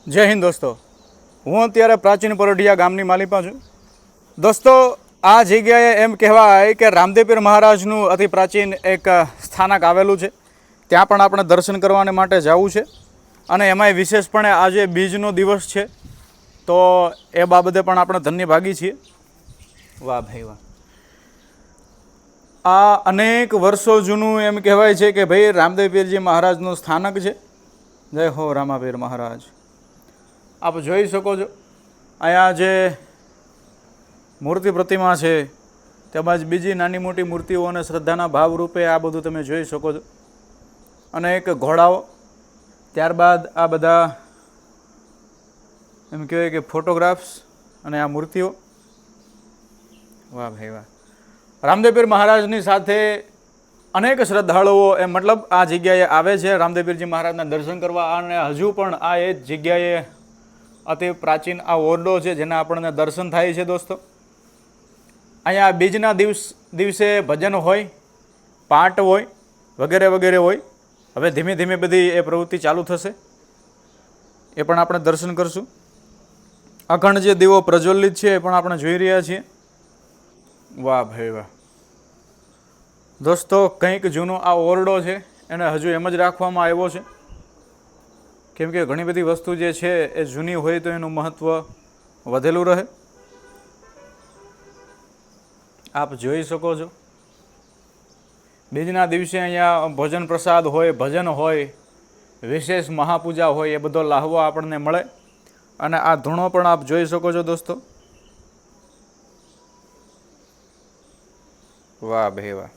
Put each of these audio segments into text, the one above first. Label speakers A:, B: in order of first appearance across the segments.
A: જય હિન્દ દોસ્તો, હું અત્યારે પ્રાચીન પરોઢિયા ગામની માલિપા છું. દોસ્તો, આ જગ્યાએ એમ કહેવાય કે રામદેવપીર મહારાજનું અતિ પ્રાચીન એક સ્થાનક આવેલું છે. ત્યાં પણ આપણે દર્શન કરવા માટે જવું છે. અને એમાંય વિશેષપણે આજે બીજનો દિવસ છે, તો એ બાબતે પણ આપણે ધન્ય ભાગી છીએ. વાહ ભાઈ વાહ. આ અનેક વર્ષો જૂનું એમ કહેવાય છે કે ભાઈ રામદેવપીરજી મહારાજનું સ્થાનક છે. જય હો રામાપીર મહારાજ. આપ જોઈ શકો છો અહીંયા જે મૂર્તિ પ્રતિમા છે, તેમજ બીજી નાની મોટી મૂર્તિઓ અને શ્રદ્ધાના ભાવરૂપે આ બધું તમે જોઈ શકો છો. અને એક ઘોડાઓ, ત્યારબાદ આ બધા એમ કહેવાય કે ફોટોગ્રાફ્સ અને આ મૂર્તિઓ. વાહ ભાઈ વાહ. રામદેવપીર મહારાજની સાથે અનેક શ્રદ્ધાળુઓ મતલબ આ જગ્યાએ આવે છે રામદેવપીરજી મહારાજના દર્શન કરવા. અને હજુ પણ આ એ જ જગ્યાએ અતિ પ્રાચીન આ ઓરડો છે જેના આપણને દર્શન થાય છે. દોસ્તો, અહીંયા બીજના દિવસે ભજન હોય, પાઠ હોય, વગેરે વગેરે હોય. હવે ધીમે ધીમે બધી એ પ્રવૃત્તિ ચાલુ થશે, એ પણ આપણે દર્શન કરશું. અખંડ જે દીવો પ્રજ્વલિત છે એ પણ આપણે જોઈ રહ્યા છીએ. વાહ ભાઈ વાહ. દોસ્તો, કંઈક જૂનો આ ઓરડો છે એને હજુ એમ જ રાખવામાં આવ્યો છે, કેમ કે ઘણી બધી વસ્તુ જે છે એ જૂની હોય તો એનું મહત્ત્વ વધેલું રહે. આપ જોઈ શકો છો બીજના દિવસે અહીંયા ભોજન પ્રસાદ હોય, ભજન હોય, વિશેષ મહાપૂજા હોય, એ બધો લાહવો આપણને મળે. અને આ ધૂણો પણ આપ જોઈ શકો છો દોસ્તો. વાહ ભાઈ વાહ.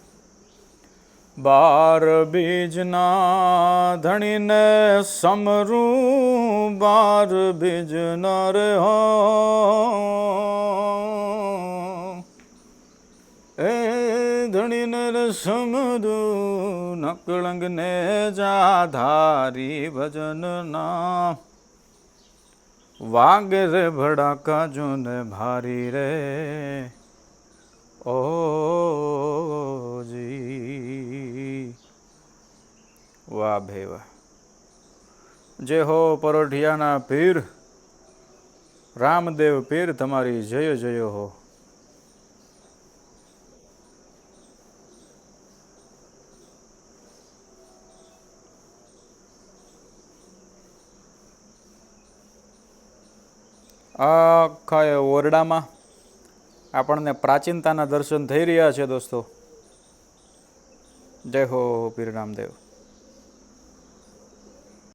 A: 12 બીજના ધણીને સમરું, 12 બીજના રે હો, એ ધણીને રે સમરું, નકળંગને જા ધારી ભજનના, વાગે રે ભડાકા જોને ભારી રે ઓજી. વાહ ભાઈ વાહ. જય હો પરોઢિયાના પીર રામદેવ પીર, તમારી જય જય હો. આખા એ ઓરડામાં આપણને પ્રાચીનતાના દર્શન થઈ રહ્યા છે દોસ્તો. જય હો પીર રામદેવ.